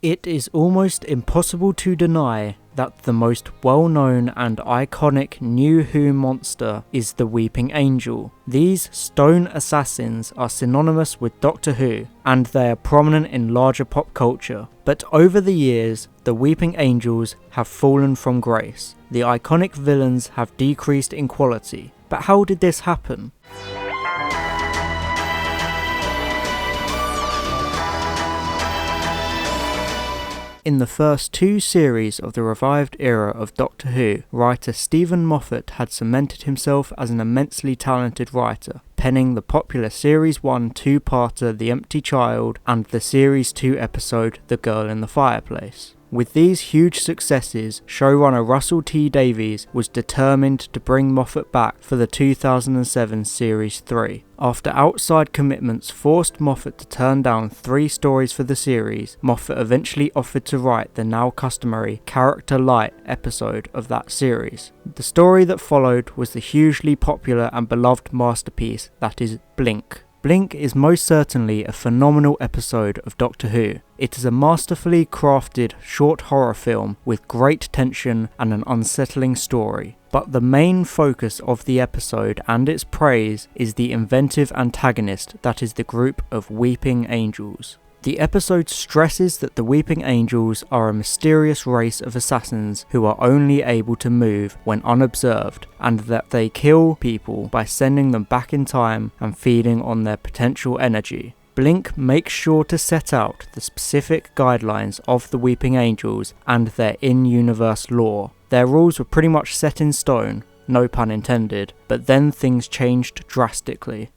It is almost impossible to deny that the most well-known and iconic New Who monster is the Weeping Angel. These stone assassins are synonymous with Doctor Who, and they are prominent in larger pop culture. But over the years, the Weeping Angels have fallen from grace. The iconic villains have decreased in quality. But how did this happen? In the first two series of the revived era of Doctor Who, writer Stephen Moffat had cemented himself as an immensely talented writer, penning the popular Series 1 two-parter The Empty Child and the Series 2 episode The Girl in the Fireplace. With these huge successes, showrunner Russell T Davies was determined to bring Moffat back for the 2007 Series 3. After outside commitments forced Moffat to turn down 3 stories for the series, Moffat eventually offered to write the now customary Character Light episode of that series. The story that followed was the hugely popular and beloved masterpiece that is Blink. Blink is most certainly a phenomenal episode of Doctor Who. It is a masterfully crafted short horror film with great tension and an unsettling story. But the main focus of the episode and its praise is the inventive antagonist that is the group of Weeping Angels. The episode stresses that the Weeping Angels are a mysterious race of assassins who are only able to move when unobserved, and that they kill people by sending them back in time and feeding on their potential energy. Blink makes sure to set out the specific guidelines of the Weeping Angels and their in-universe lore. Their rules were pretty much set in stone, no pun intended, but then things changed drastically.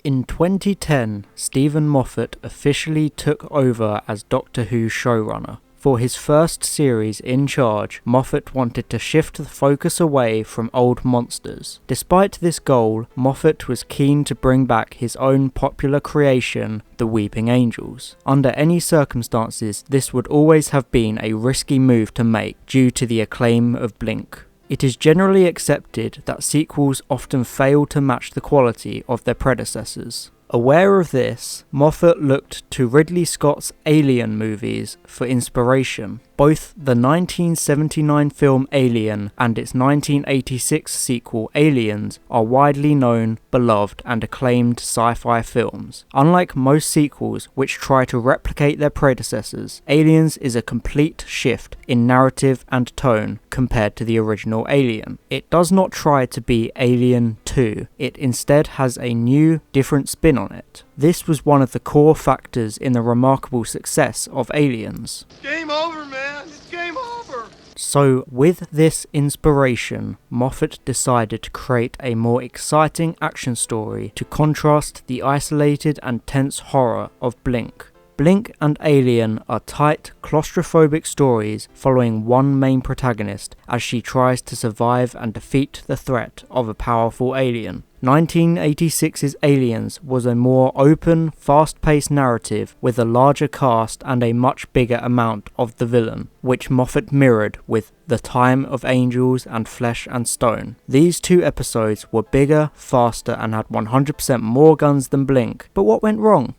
In 2010, Stephen Moffat officially took over as Doctor Who showrunner. For his first series in charge, Moffat wanted to shift the focus away from old monsters. Despite this goal, Moffat was keen to bring back his own popular creation, the Weeping Angels. Under any circumstances, this would always have been a risky move to make due to the acclaim of Blink. It is generally accepted that sequels often fail to match the quality of their predecessors. Aware of this, Moffat looked to Ridley Scott's Alien movies for inspiration. Both the 1979 film Alien and its 1986 sequel Aliens are widely known, beloved and acclaimed sci-fi films. Unlike most sequels which try to replicate their predecessors, Aliens is a complete shift in narrative and tone compared to the original Alien. It does not try to be Alien 2, it instead has a new, different spin on it. This was one of the core factors in the remarkable success of Aliens. Game over, man! It's game over! So, with this inspiration, Moffat decided to create a more exciting action story to contrast the isolated and tense horror of Blink. Blink and Alien are tight, claustrophobic stories following one main protagonist as she tries to survive and defeat the threat of a powerful alien. 1986's Aliens was a more open, fast-paced narrative with a larger cast and a much bigger amount of the villain, which Moffat mirrored with The Time of Angels and Flesh and Stone. These two episodes were bigger, faster and had 100% more guns than Blink. But what went wrong?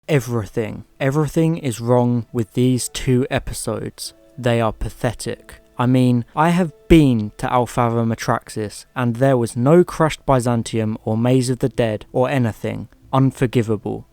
Everything. Everything is wrong with these two episodes. They are pathetic. I mean, I have been to Alphavum Atraxis, and there was no crushed Byzantium or Maze of the Dead or anything. Unforgivable.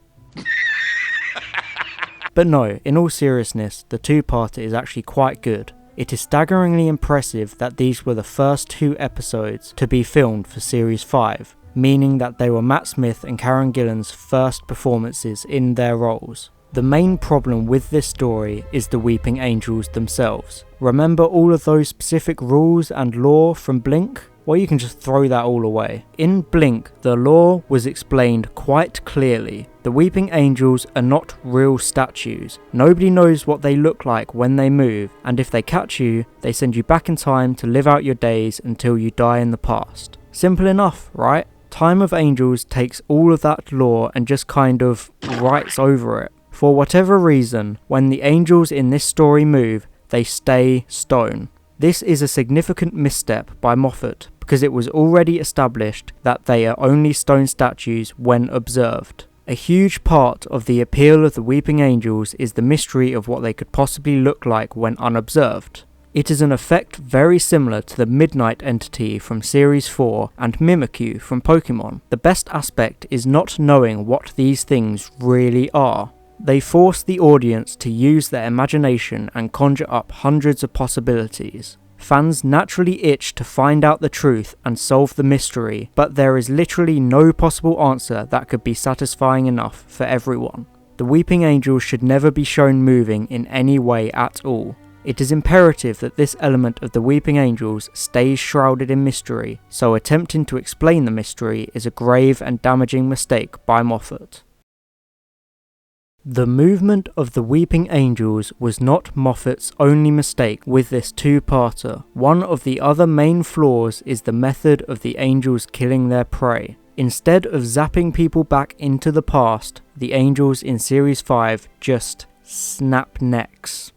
But no, in all seriousness, the two-parter is actually quite good. It is staggeringly impressive that these were the first 2 episodes to be filmed for Series 5, meaning that they were Matt Smith and Karen Gillan's first performances in their roles. The main problem with this story is the Weeping Angels themselves. Remember all of those specific rules and lore from Blink? Well, you can just throw that all away. In Blink, the lore was explained quite clearly. The Weeping Angels are not real statues. Nobody knows what they look like when they move, and if they catch you, they send you back in time to live out your days until you die in the past. Simple enough, right? Time of Angels takes all of that lore and just kind of writes over it. For whatever reason, when the angels in this story move, they stay stone. This is a significant misstep by Moffat because it was already established that they are only stone statues when observed. A huge part of the appeal of the Weeping Angels is the mystery of what they could possibly look like when unobserved. It is an effect very similar to the Midnight Entity from Series 4 and Mimikyu from Pokemon. The best aspect is not knowing what these things really are. They force the audience to use their imagination and conjure up hundreds of possibilities. Fans naturally itch to find out the truth and solve the mystery, but there is literally no possible answer that could be satisfying enough for everyone. The Weeping Angels should never be shown moving in any way at all. It is imperative that this element of the Weeping Angels stays shrouded in mystery, so attempting to explain the mystery is a grave and damaging mistake by Moffat. The movement of the Weeping Angels was not Moffat's only mistake with this two-parter. One of the other main flaws is the method of the angels killing their prey. Instead of zapping people back into the past, the angels in Series 5 just snap necks.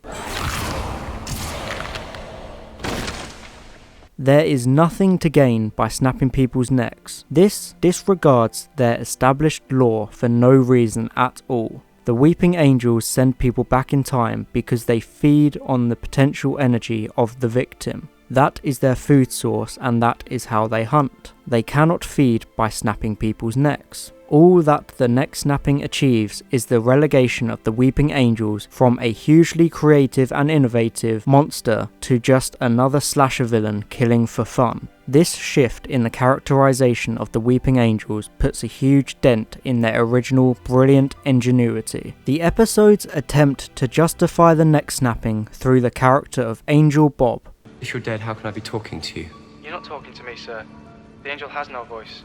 There is nothing to gain by snapping people's necks. This disregards their established lore for no reason at all. The Weeping Angels send people back in time because they feed on the potential energy of the victim. That is their food source and that is how they hunt. They cannot feed by snapping people's necks. All that the neck snapping achieves is the relegation of the Weeping Angels from a hugely creative and innovative monster to just another slasher villain killing for fun. This shift in the characterization of the Weeping Angels puts a huge dent in their original brilliant ingenuity. The episodes attempt to justify the neck snapping through the character of Angel Bob. If you're dead, how can I be talking to you? You're not talking to me, sir. The angel has no voice.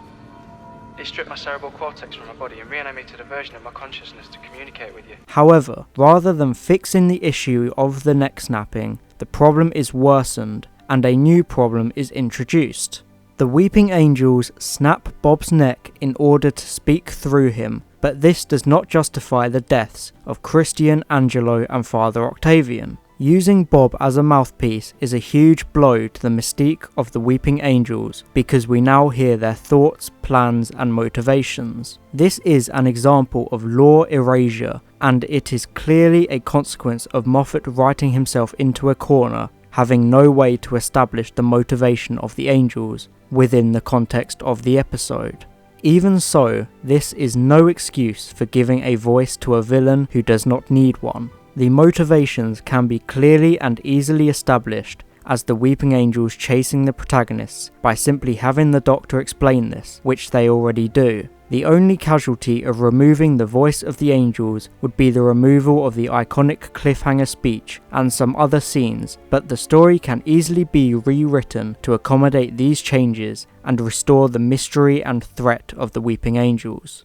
It stripped my cerebral cortex from my body and reanimated a version of my consciousness to communicate with you. However, rather than fixing the issue of the neck snapping, the problem is worsened and a new problem is introduced. The Weeping Angels snap Bob's neck in order to speak through him, but this does not justify the deaths of Christian, Angelo and Father Octavian. Using Bob as a mouthpiece is a huge blow to the mystique of the Weeping Angels because we now hear their thoughts, plans and motivations. This is an example of lore erasure, and it is clearly a consequence of Moffat writing himself into a corner, having no way to establish the motivation of the angels within the context of the episode. Even so, this is no excuse for giving a voice to a villain who does not need one. The motivations can be clearly and easily established as the Weeping Angels chasing the protagonists by simply having the Doctor explain this, which they already do. The only casualty of removing the voice of the angels would be the removal of the iconic cliffhanger speech and some other scenes, but the story can easily be rewritten to accommodate these changes and restore the mystery and threat of the Weeping Angels.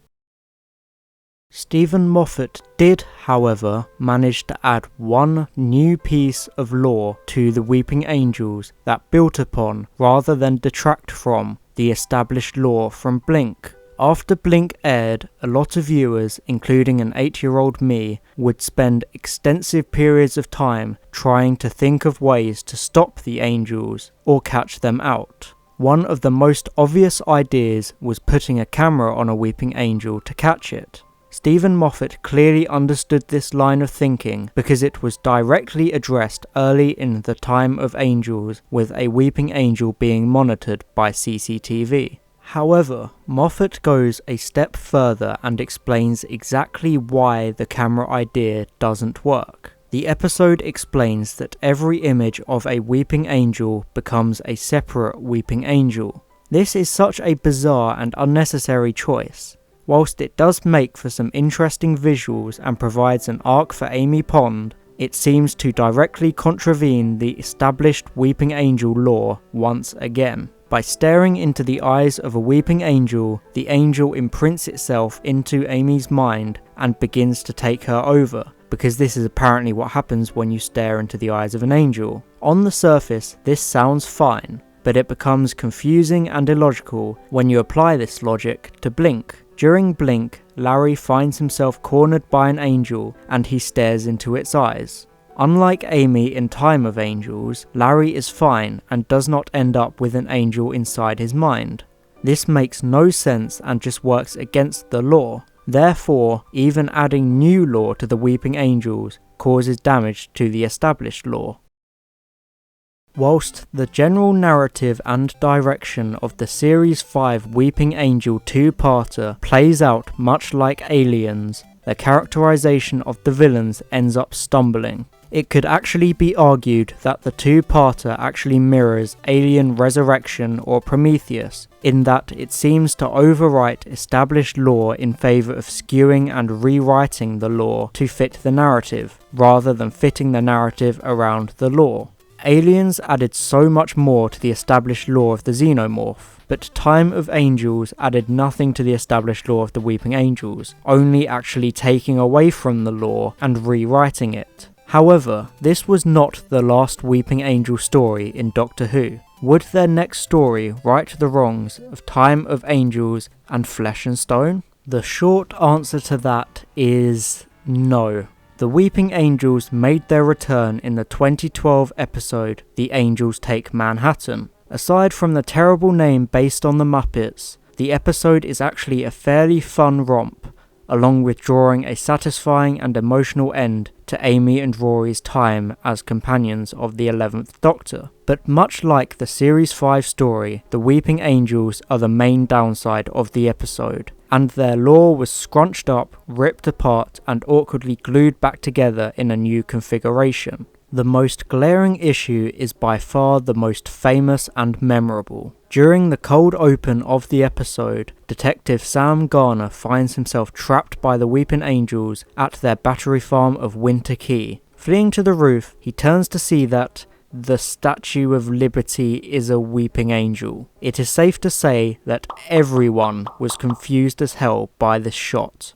Steven Moffat did, however, manage to add one new piece of lore to the Weeping Angels that built upon, rather than detract from, the established lore from Blink. After Blink aired, a lot of viewers, including an 8-year-old me, would spend extensive periods of time trying to think of ways to stop the angels or catch them out. One of the most obvious ideas was putting a camera on a Weeping Angel to catch it. Steven Moffat clearly understood this line of thinking because it was directly addressed early in The Time of Angels, with a Weeping Angel being monitored by CCTV. However, Moffat goes a step further and explains exactly why the camera idea doesn't work. The episode explains that every image of a Weeping Angel becomes a separate Weeping Angel. This is such a bizarre and unnecessary choice. Whilst it does make for some interesting visuals and provides an arc for Amy Pond, it seems to directly contravene the established Weeping Angel lore once again. By staring into the eyes of a Weeping Angel, the angel imprints itself into Amy's mind and begins to take her over, because this is apparently what happens when you stare into the eyes of an angel. On the surface, this sounds fine, but it becomes confusing and illogical when you apply this logic to Blink. During Blink, Larry finds himself cornered by an angel and he stares into its eyes. Unlike Amy in Time of Angels, Larry is fine and does not end up with an angel inside his mind. This makes no sense and just works against the lore. Therefore, even adding new lore to the Weeping Angels causes damage to the established lore. Whilst the general narrative and direction of the Series 5 Weeping Angel two-parter plays out much like Aliens, the characterization of the villains ends up stumbling. It could actually be argued that the two-parter actually mirrors Alien Resurrection or Prometheus, in that it seems to overwrite established lore in favour of skewing and rewriting the lore to fit the narrative, rather than fitting the narrative around the lore. Aliens added so much more to the established lore of the Xenomorph, but Time of Angels added nothing to the established lore of the Weeping Angels, only actually taking away from the lore and rewriting it. However, this was not the last Weeping Angel story in Doctor Who. Would their next story right the wrongs of Time of Angels and Flesh and Stone? The short answer to that is no. The Weeping Angels made their return in the 2012 episode The Angels Take Manhattan. Aside from the terrible name based on the Muppets, the episode is actually a fairly fun romp, along with drawing a satisfying and emotional end to Amy and Rory's time as companions of the 11th Doctor. But much like the Series 5 story, the Weeping Angels are the main downside of the episode, and their lore was scrunched up, ripped apart, and awkwardly glued back together in a new configuration. The most glaring issue is by far the most famous and memorable. During the cold open of the episode, Detective Sam Garner finds himself trapped by the Weeping Angels at their battery farm of Winter Key. Fleeing to the roof, he turns to see that the Statue of Liberty is a weeping angel. It is safe to say that everyone was confused as hell by this shot.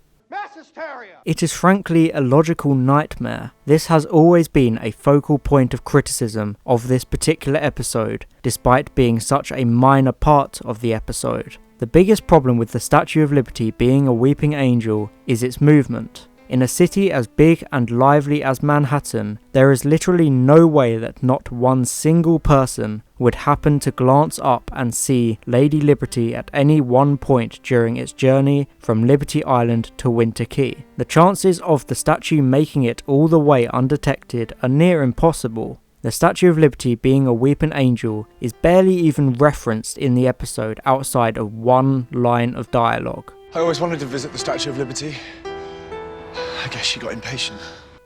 It is frankly a logical nightmare. This has always been a focal point of criticism of this particular episode, despite being such a minor part of the episode. The biggest problem with the Statue of Liberty being a weeping angel is its movement. In a city as big and lively as Manhattan, there is literally no way that not one single person would happen to glance up and see Lady Liberty at any one point during its journey from Liberty Island to Winter Key. The chances of the statue making it all the way undetected are near impossible. The Statue of Liberty being a weeping angel is barely even referenced in the episode outside of one line of dialogue. I always wanted to visit the Statue of Liberty. I guess she got impatient.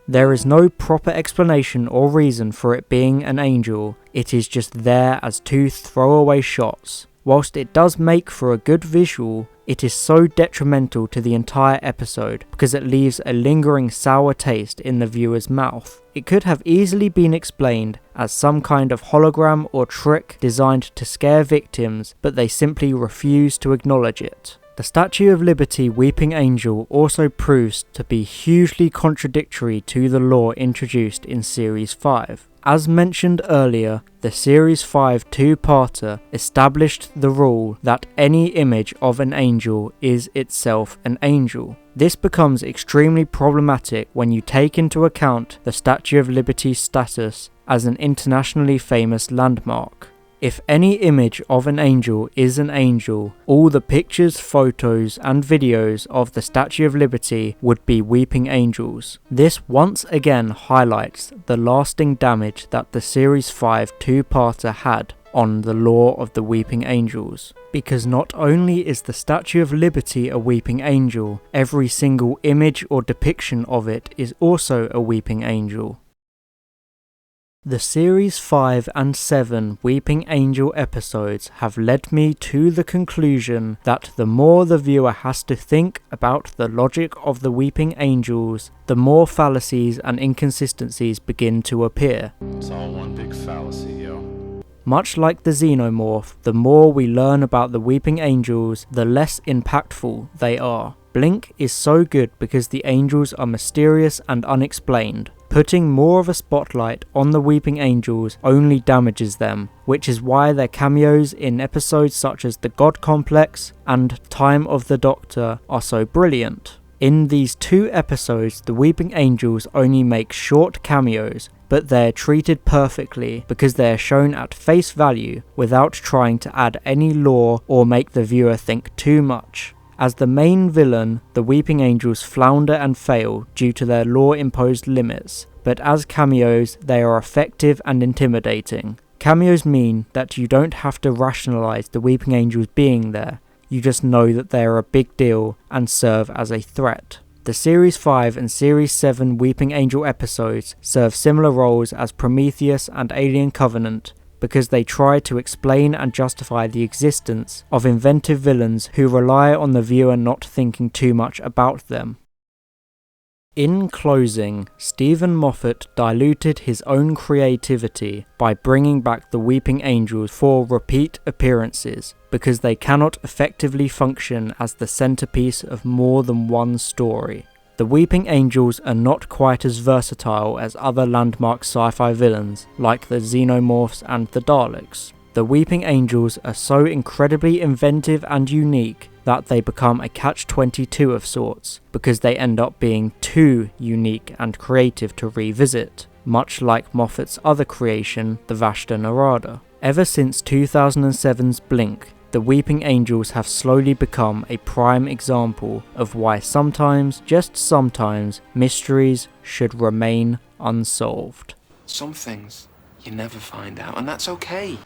There is no proper explanation or reason for it being an angel, it is just there as two throwaway shots. Whilst it does make for a good visual, it is so detrimental to the entire episode because it leaves a lingering sour taste in the viewer's mouth. It could have easily been explained as some kind of hologram or trick designed to scare victims, but they simply refuse to acknowledge it. The Statue of Liberty Weeping Angel also proves to be hugely contradictory to the lore introduced in Series 5. As mentioned earlier, the Series 5 two-parter established the rule that any image of an angel is itself an angel. This becomes extremely problematic when you take into account the Statue of Liberty's status as an internationally famous landmark. If any image of an angel is an angel, all the pictures, photos and videos of the Statue of Liberty would be weeping angels. This once again highlights the lasting damage that the Series 5 two-parter had on the lore of the Weeping Angels. Because not only is the Statue of Liberty a weeping angel, every single image or depiction of it is also a weeping angel. The Series 5 and 7 Weeping Angel episodes have led me to the conclusion that the more the viewer has to think about the logic of the Weeping Angels, the more fallacies and inconsistencies begin to appear. It's all one big fallacy, yo. Much like the Xenomorph, the more we learn about the Weeping Angels, the less impactful they are. Blink is so good because the angels are mysterious and unexplained. Putting more of a spotlight on the Weeping Angels only damages them, which is why their cameos in episodes such as The God Complex and Time of the Doctor are so brilliant. In these two episodes, the Weeping Angels only make short cameos, but they're treated perfectly because they are shown at face value without trying to add any lore or make the viewer think too much. As the main villain, the Weeping Angels flounder and fail due to their law-imposed limits, but as cameos, they are effective and intimidating. Cameos mean that you don't have to rationalize the Weeping Angels being there, you just know that they are a big deal and serve as a threat. The Series 5 and Series 7 Weeping Angel episodes serve similar roles as Prometheus and Alien Covenant, because they try to explain and justify the existence of inventive villains who rely on the viewer not thinking too much about them. In closing, Stephen Moffat diluted his own creativity by bringing back the Weeping Angels for repeat appearances, because they cannot effectively function as the centerpiece of more than one story. The Weeping Angels are not quite as versatile as other landmark sci-fi villains, like the Xenomorphs and the Daleks. The Weeping Angels are so incredibly inventive and unique that they become a catch-22 of sorts, because they end up being too unique and creative to revisit, much like Moffat's other creation, the Vashta Nerada. Ever since 2007's Blink, the Weeping Angels have slowly become a prime example of why sometimes, just sometimes, mysteries should remain unsolved. Some things you never find out, and that's okay.